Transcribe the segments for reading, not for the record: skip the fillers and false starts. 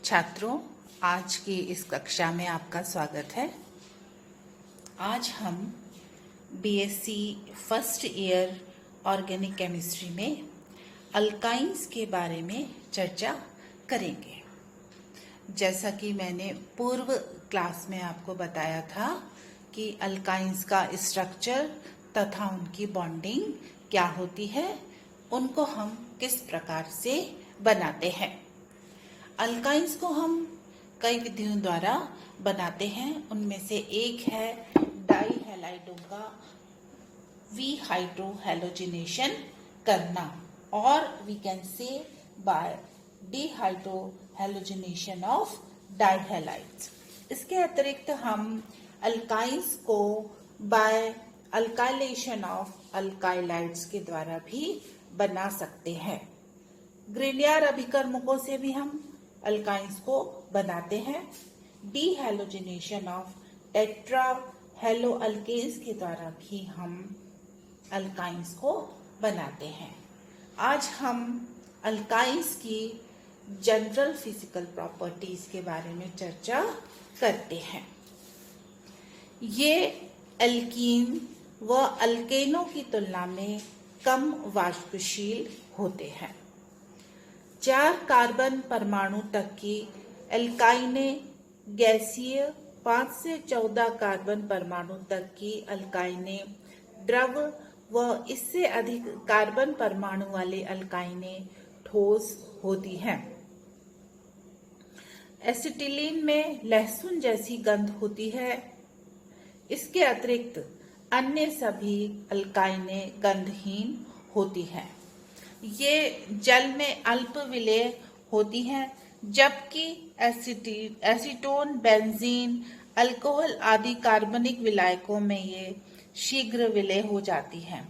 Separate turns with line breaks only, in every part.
छात्रों, आज की इस कक्षा में आपका स्वागत है। आज हम BSc first year organic chemistry में अल्काइंस के बारे में चर्चा करेंगे। जैसा कि मैंने पूर्व क्लास में आपको बताया था कि अल्काइंस का स्ट्रक्चर तथा उनकी बॉन्डिंग क्या होती है, उनको हम किस प्रकार से बनाते हैं। अल्काइंस को हम कई विधियों द्वारा बनाते हैं। उनमें से एक है डाई हैलाइडों का वीहाइड्रोहैलोजिनेशन करना, और we can say by dehydrohalogenation of dihalides. इसके अतिरिक्त हम अल्काइंस को बाय अल्काइलेशन ऑफ अल्काइलाइड्स के द्वारा भी बना सकते हैं। ग्रिलियर अभिकर्मकों से भी हम अल्काइंस को बनाते हैं। डीहैलोजिनेशन ऑफ टेट्रा हेलो अल्केन्स के द्वारा भी हम अल्काइंस को बनाते हैं। आज हम अल्काइंस की जनरल फिजिकल प्रॉपर्टीज के बारे में चर्चा करते हैं। ये एल्कीन व अल्केनों की तुलना में कम वाष्पशील होते हैं। 4 कार्बन परमाणु तक की एल्काइने गैसीय, 5 से 14 कार्बन परमाणु तक की अल्काइने द्रव व इससे अधिक कार्बन परमाणु वाले अल्काइने ठोस होती हैं। एसिटिलीन में लहसुन जैसी गंध होती है। इसके अतिरिक्त अन्य सभी अल्काइने गंधहीन होती हैं। ये जल में अल्प विलेय होती हैं, जबकि एसीटोन, बेंजीन, अल्कोहल आदि कार्बनिक विलायकों में ये शीघ्र विलेय हो जाती हैं।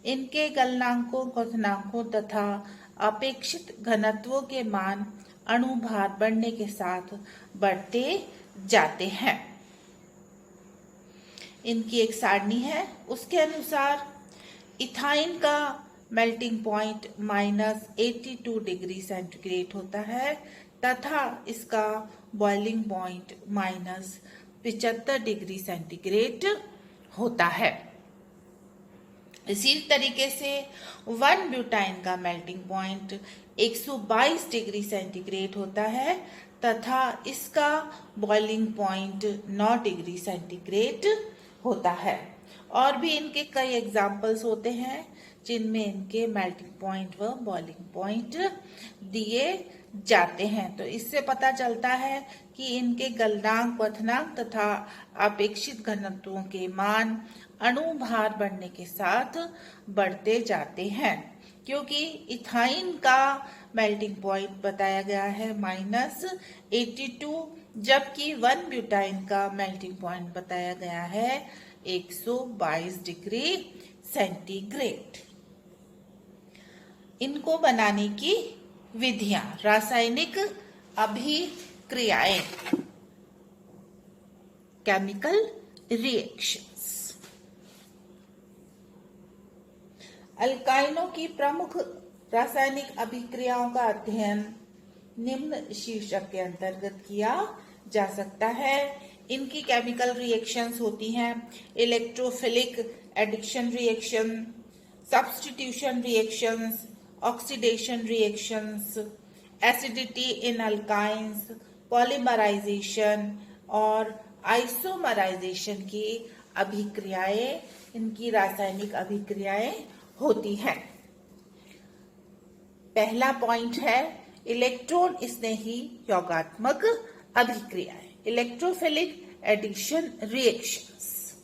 इनके गलनांकों, क्वथनांकों तथा अपेक्षित घनत्वों के मान अणुभार बढ़ने के साथ बढ़ते जाते हैं। इनकी एक सारणी है, उसके अनुसार इथाइन का मेल्टिंग पॉइंट -82 डिग्री सेंटीग्रेड होता है तथा इसका बॉइलिंग पॉइंट -75 डिग्री सेंटीग्रेड होता है। इसी तरीके से 1 ब्यूटाइन का मेल्टिंग पॉइंट 122 डिग्री सेंटीग्रेड होता है तथा इसका बॉइलिंग पॉइंट 9 डिग्री सेंटीग्रेड होता है। और भी इनके कई एग्जाम्पल्स होते हैं जिनमें इनके मेल्टिंग पॉइंट व बॉइलिंग पॉइंट दिए जाते हैं। तो इससे पता चलता है कि इनके गलनांक, क्वथनांक तथा अपेक्षित घनत्वों के मान अणुभार बढ़ने के साथ बढ़ते जाते हैं। क्योंकि इथाइन का मेल्टिंग पॉइंट बताया गया है -82, जबकि 1 ब्यूटाइन का मेल्टिंग पॉइंट बताया गया है 122 डिग्री सेंटीग्रेड। इनको बनाने की विधियां, रासायनिक अभिक्रियाएं, केमिकल रिएक्शंस। अल्काइनों की प्रमुख रासायनिक अभिक्रियाओं का अध्ययन निम्न शीर्षक के अंतर्गत किया जा सकता है। इनकी केमिकल रिएक्शंस होती हैं electrophilic addition reaction, substitution reactions, oxidation reactions, acidity in alkynes, polymerization और आइसोमराइजेशन की अभिक्रियाएं, इनकी रासायनिक अभिक्रियाएं होती हैं। पहला पॉइंट है इलेक्ट्रॉन स्नेही यौगात्मक अभिक्रियाएं, इलेक्ट्रोफिलिक एडिशन रिएक्शंस।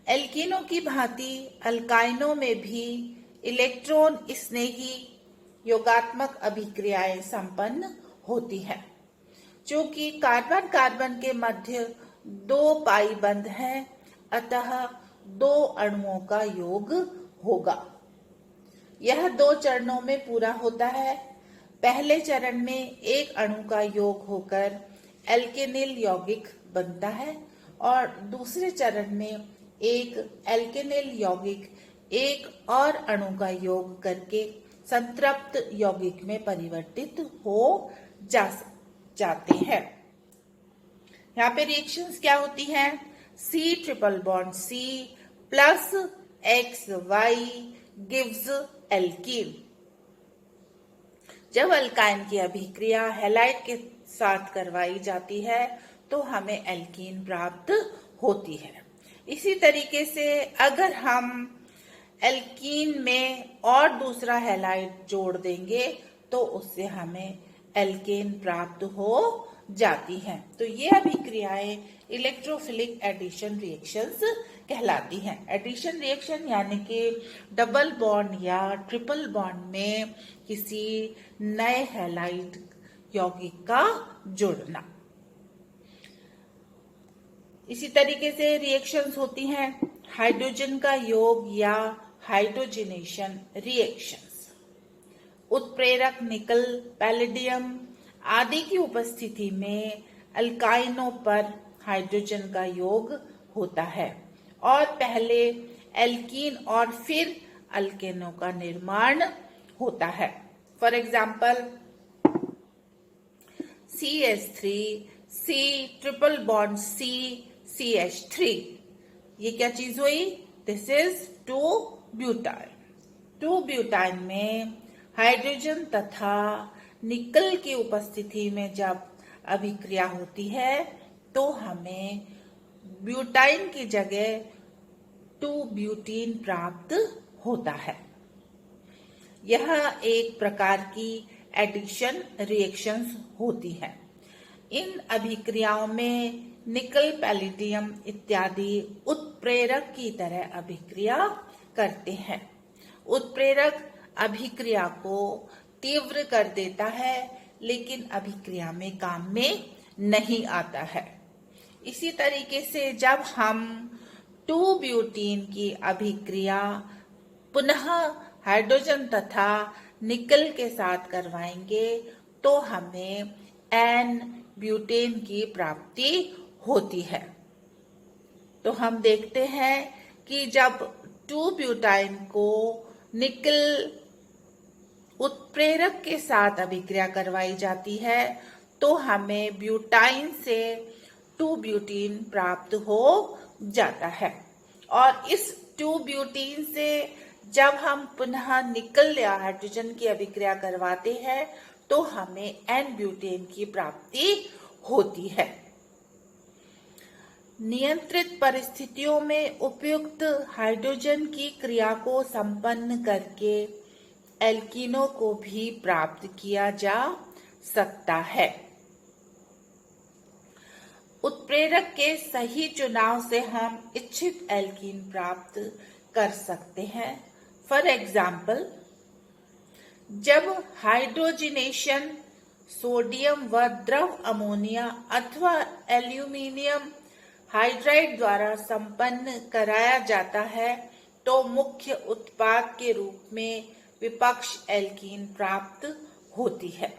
एल्कीनों की भांति अल्काइनों में भी इलेक्ट्रॉन स्नेही योगात्मक अभिक्रियाएं संपन्न होती हैं। चूंकि कार्बन कार्बन के मध्य 2 पाई बंध है, अतः 2 अणुओं का योग होगा। यह 2 चरणों में पूरा होता है। पहले चरण में एक अणु का योग होकर एल्केनिल यौगिक बनता है और दूसरे चरण में एक एल्केनिल यौगिक एक और अणु का योग करके संतृप्त यौगिक में परिवर्तित हो जाते हैं। यहाँ पे रिएक्शंस क्या होती हैं? C triple bond C plus XY gives alkene. जब अल्काइन की अभिक्रिया हैलाइड के साथ करवाई जाती है तो हमें एल्कीन प्राप्त होती है। इसी तरीके से अगर हम एल्कीन में और दूसरा हैलाइड जोड़ देंगे तो उससे हमें एल्केन प्राप्त हो जाती हैं। तो ये अभिक्रियाएं इलेक्ट्रोफिलिक एडिशन रिएक्शंस कहलाती हैं। एडिशन रिएक्शन यानी कि डबल बॉन्ड या ट्रिपल बॉन्ड में किसी नए हैलाइड यौगिक का जुड़ना। इसी तरीके से रिएक्शंस होती हैं हाइड्रोजन का योग या हाइड्रोजनेशन रिएक्शंस। उत्प्रेरक निकल, पैलेडियम आदि की उपस्थिति में अल्काइनों पर हाइड्रोजन का योग होता है और पहले एल्कीन और फिर अल्केनों का निर्माण होता है। For example CH3 C triple bond C CH3, ये क्या चीज हुई? This is 2-ब्यूटाइन। 2-ब्यूटाइन में हाइड्रोजन तथा निकल की उपस्थिति में जब अभिक्रिया होती है तो हमें ब्यूटाइन की जगह 2-ब्यूटीन प्राप्त होता है। यह एक प्रकार की एडिशन रिएक्शंस होती है। इन अभिक्रियाओं में निकल, पैलेडियम इत्यादि उत्प्रेरक की तरह अभिक्रिया करते हैं। उत्प्रेरक अभिक्रिया को तीव्र कर देता है लेकिन अभिक्रिया में काम में नहीं आता है। इसी तरीके से जब हम 2-ब्यूटीन की अभिक्रिया पुनः हाइड्रोजन तथा निकल के साथ करवाएंगे तो हमें N-ब्यूटेन की प्राप्ति होती है। तो हम देखते हैं कि जब 2-ब्यूटाइन को निकल उत्प्रेरक के साथ अभिक्रिया करवाई जाती है तो हमें ब्यूटाइन से 2-ब्यूटीन प्राप्त हो जाता है और इस 2-ब्यूटीन से जब हम पुनः निकल या हाइड्रोजन की अभिक्रिया करवाते हैं तो हमें N-ब्यूटेन की प्राप्ति होती है। नियंत्रित परिस्थितियों में उपयुक्त हाइड्रोजन की क्रिया को संपन्न करके एल्कीनों को भी प्राप्त किया जा सकता है। उत्प्रेरक के सही चुनाव से हम इच्छित एल्कीन प्राप्त कर सकते हैं। फॉर एग्जाम्पल, जब हाइड्रोजिनेशन सोडियम व द्रव अमोनिया अथवा एल्यूमिनियम हाइड्राइड द्वारा संपन्न कराया जाता है तो मुख्य उत्पाद के रूप में विपक्ष एल्कीन प्राप्त होती है।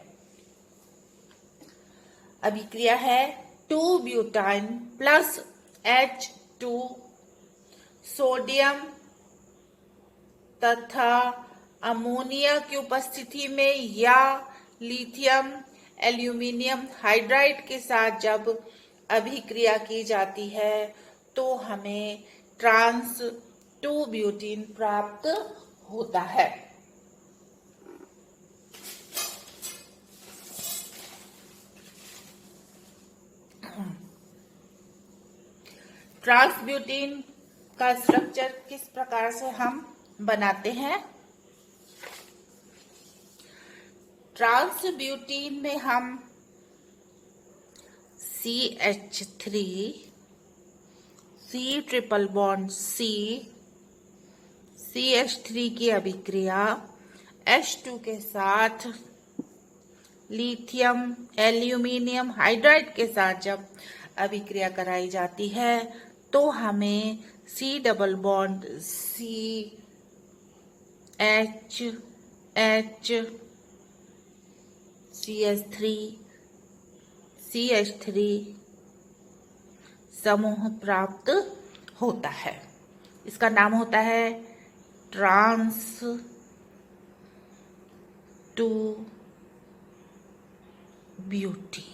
अभिक्रिया है 2-ब्यूटाइन प्लस H2 सोडियम तथा अमोनिया की उपस्थिति में या लिथियम एल्यूमिनियम हाइड्राइड के साथ जब अभिक्रिया की जाती है तो हमें ट्रांस 2-ब्यूटीन प्राप्त होता है। ट्रांसब्यूटीन का स्ट्रक्चर किस प्रकार से हम बनाते हैं? ट्रांसब्यूटीन में हम CH3 C triple bond C CH3 की अभिक्रिया H2 के साथ लिथियम एल्यूमिनियम हाइड्राइड के साथ जब अभिक्रिया कराई जाती है तो हमें C double bond C H H CH3 CH3 समूह प्राप्त होता है। इसका नाम होता है ट्रांस टू ब्यूटीन।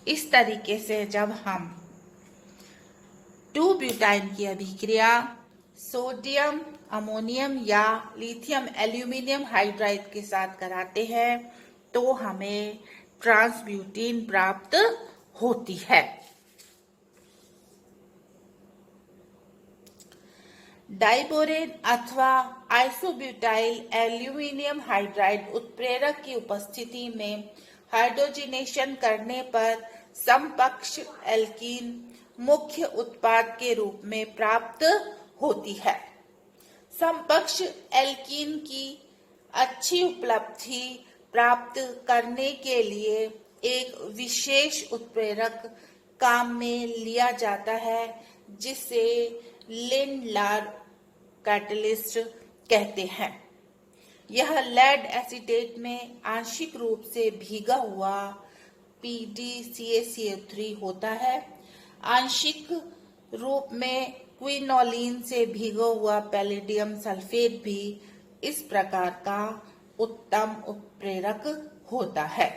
इस तरीके से जब हम 2 ब्यूटाइन की अभिक्रिया सोडियम अमोनियम या लिथियम एल्यूमिनियम हाइड्राइड के साथ कराते हैं तो हमें ट्रांसब्यूटीन प्राप्त होती है। डाइबोरेन अथवा आइसोब्यूटाइल एल्यूमिनियम हाइड्राइड उत्प्रेरक की उपस्थिति में हाइड्रोजनेशन करने पर समपक्ष एल्कीन मुख्य उत्पाद के रूप में प्राप्त होती है। समपक्ष एल्कीन की अच्छी उपलब्धि प्राप्त करने के लिए एक विशेष उत्प्रेरक काम में लिया जाता है जिसे लिंड-लार कैटलिस्ट कहते हैं। यह लेड एसीटेट में आंशिक रूप से भीगा हुआ PdCaCO3 होता है। आंशिक रूप में क्विनोलिन से भीगा हुआ पैलेडियम सल्फेट भी इस प्रकार का उत्तम उत्प्रेरक होता है।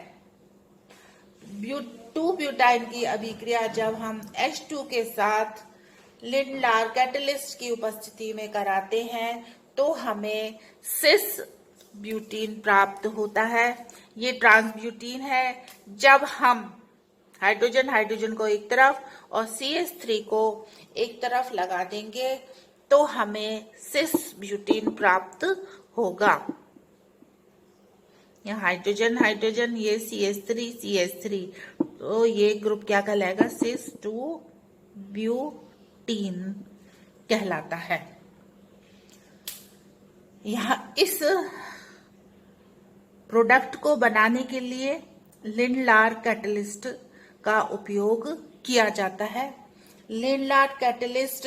2 ब्यूटाइन की अभिक्रिया जब हम H2 के साथ लिंड-लार कैटलिस्ट की उपस्थिति में कराते हैं तो हमें सिस ब्यूटीन प्राप्त होता है। ये ट्रांसब्यूटीन है। जब हम हाइड्रोजन को एक तरफ और CH3 को एक तरफ लगा देंगे तो हमें सिस ब्यूटीन प्राप्त होगा। यहाँ हाइड्रोजन ये CH3 तो ये ग्रुप क्या कहलाएगा? सिस 2 ब्यूटीन कहलाता है। यहाँ इस प्रोडक्ट को बनाने के लिए लिंड-लार कैटलिस्ट का उपयोग किया जाता है। लिंड-लार कैटलिस्ट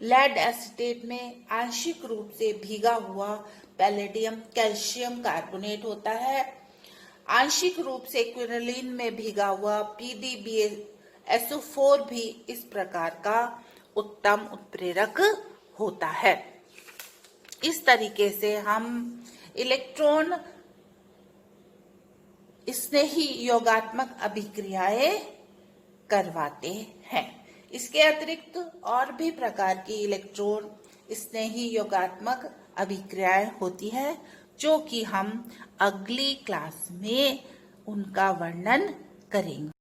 लेड एसीटेट में आंशिक रूप से भीगा हुआ पैलेडियम कैल्शियम कार्बोनेट होता है। आंशिक रूप से क्विनोलिन में भीगा हुआ PdBaSO4 भी इस प्रकार का उत्तम उत्प्रेरक होता है। इस तरीके से हम इलेक्ट्रॉन स्नेही योगात्मक अभिक्रियाएं करवाते हैं। इसके अतिरिक्त और भी प्रकार की इलेक्ट्रॉन स्नेही योगात्मक अभिक्रियाएं होती है जो कि हम अगली क्लास में उनका वर्णन करेंगे।